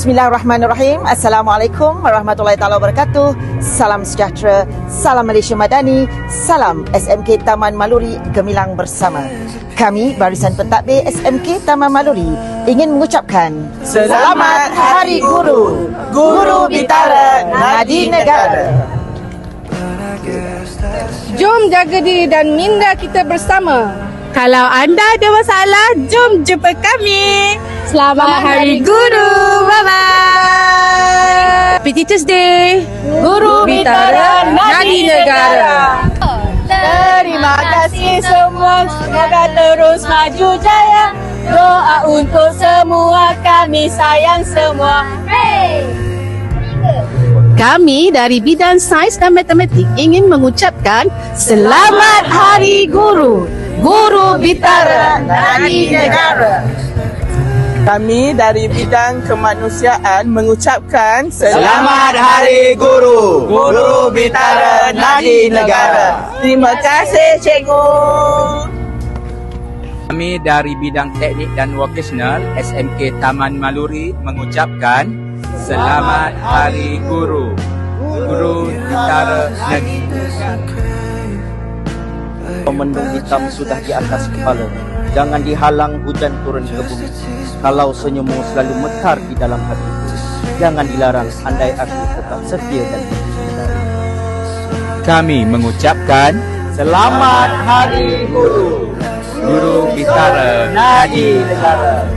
Bismillahirrahmanirrahim. Assalamualaikum warahmatullahi taala wabarakatuh. Salam sejahtera, salam Malaysia Madani, salam SMK Taman Maluri Gemilang bersama. Kami Barisan Pentadbir SMK Taman Maluri ingin mengucapkan Selamat Hari Guru, Guru Bitara Nadi Negara. Jom jaga diri dan minda kita bersama. Kalau anda ada masalah, jom jumpa kami. Selamat Hari Guru. Bye-bye. Happy Teachers Day. Guru Bitara Nadi Negara. Terima kasih semua. Semoga terus maju jaya. Doa untuk semua. Kami sayang semua. Kami dari bidang sains dan matematik ingin mengucapkan Selamat Hari Guru, Guru Bitara Nadi Negara. Kami dari bidang kemanusiaan mengucapkan Selamat Hari Guru, Guru Bitara Nadi Negara. Terima kasih cikgu. Kami dari bidang teknik dan vokasional SMK Taman Maluri mengucapkan Selamat Hari Guru, Guru Bitara Nadi Negara. Mendung hitam sudah di atas kepala. Jangan dihalang hujan turun ke bumi. Kalau senyummu selalu mekar di dalam hati, jangan dilarang andai aku tetap setia dan cinta. Kami mengucapkan Selamat Hari Guru, Guru Bitara Nadi Negara.